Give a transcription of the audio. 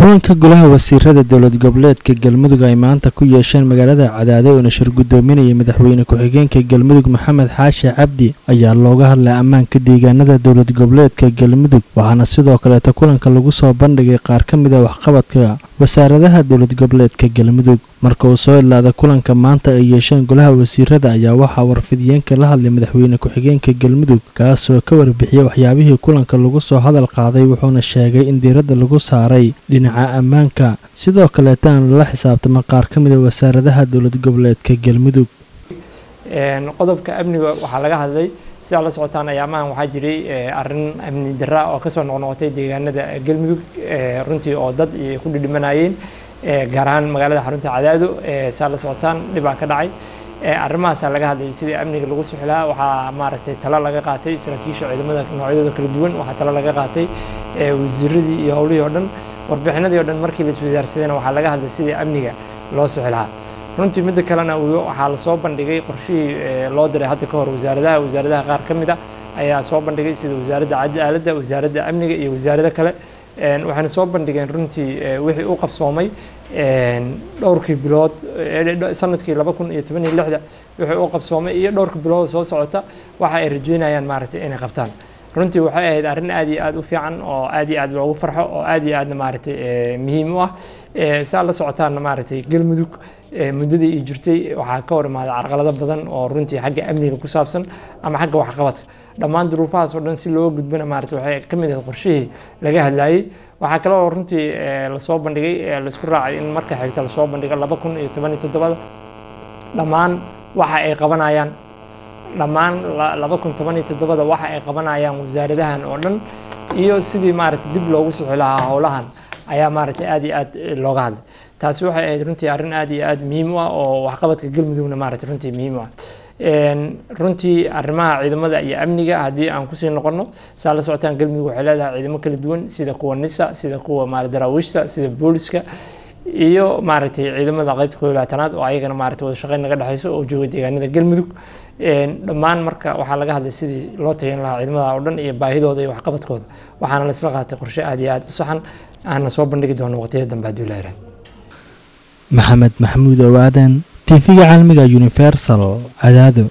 kulanka golaha wasiirada dowlad goboleedka galmudug ay maanta ku yeesheen magaalada Cadaado oo nashir gudoominaya madaxweyne ku-xigeenka galmudug Maxamed Xaashi Cabdi ayaa looga hadlay ammaanka deegaanada dowlad goboleedka galmudug waxaana sidoo kale kulanka lagu soo bandhigay qaar ka mid ah waxqabadka wasaaradaha dowlad goboleedka galmudug marka uu soo ilaaday kulanka maanta ay yeesheen golaha wasiirada ayaa waxa warfidiyeenka la hadlay madaxweyne ku-xigeenka galmudug kaas oo ka warbixiyay waxyaabihii kulanka lagu soo hadal qaaday wuxuuna sheegay in diiradda lagu saaray dhinaca ammaanka sidoo kale taan la xisaabtama qaar ka mid ah wasaaradaha dowlad goboleedka galmudug qodobka amniga waxa laga hadlay sida la socotaan ayaamahan waxaa jiray arrin amni darra oo ka soo noqnoqotay deegaanada galmudug runtii oo dad ku dhidhimanayeen gaar ahaan magaalada xarunta Cadaado sida la socotaan dhibaa ka dhacay arrimahaas laga hadlay sidii amniga lagu sixilaa waxaa maaragtay talo laga qaatay saraakiisha ciidamada noocyadooda kala duwan waxaa talo laga qaatay wasiiradii iyo howlihii oo dhan warbixinadii oo dhan markii la isweydaarsadayna waxaa laga hadlay sidii amniga loo sixilaa runtii mid kalena waxaa la soo bandhigay qorshihii loo diray hadda ka hor wasaaradaha qaar ka mid ah ayaa soo bandhigay sida wasaaradda cadaaladda wasaaradda amniga iyo wasaarado kale waxaana soo bandhigeen runtii wixii uu qabsoomay dhowrkii bilood sanadkii 2016 wixii uu qabsoomay iyo dhowrkii bilood soo socota waxa ay rajeynayaan maaragtay inay qabtaan runtii waxay ahayd arrin aad iyo aad u fiican oo aad iyo aad loogu farxo oo aad iyo aad maaragtay muhiim u ah saa la socotaan maaragtay galmudug muddadii ay jirtay waxaa ka hor imaaday carqalado badan oo runtii xagga amniga ku saabsan ama xagga waxqabadka dhammaan duruufahaas oo dhan si loo gudbana maaragtay waxay ka mid ah qorshihii laga hadlayay waxaa kale oo runtii la soo bandhigay la isku raacay in marka xigta la soo bandhigo 2017 dhammaan waxa ay qabanayaan dhammaan 2017 waxa ay qabanayaan wasaaradahan oo dhan iyo sidii maaragtay dib loogu sixi lahaa howlahan ayaa maaragtay aad iyo aad looga hadlay taasi waxay ahayd runtii arrin aad iyo aad muhiim u ah oo waxqabadka galmudugna maaragtay runtii muhiim u ah runtii arrimaha ciidamada iyo amniga haddii aan kusii noqono saa la socotaan galmudug waxay leedahay ciidamo kala duwan sida kuwa nisa sida kuwa maaragtay daraawiishta sida booliska iyo maaragtay ciidamada qaybta 12aad oo ayagana maaragtay wada shaqeyn naga dhaxayso oo jooga deegaanada galmudug dhammaan marka waxaa laga hadlay sidii loo tayin lahaa ciidamada oo dhan iyo baahidooda iyo waxqabadkooda waxaana la isla qaatay qorshe aad iyo aad u saxan aan soo bandhigi doono waqtiyada dambe haddii la yiraahdo maxamed maxamuud owaadan TV-ga caalamiga Universal Cadaado.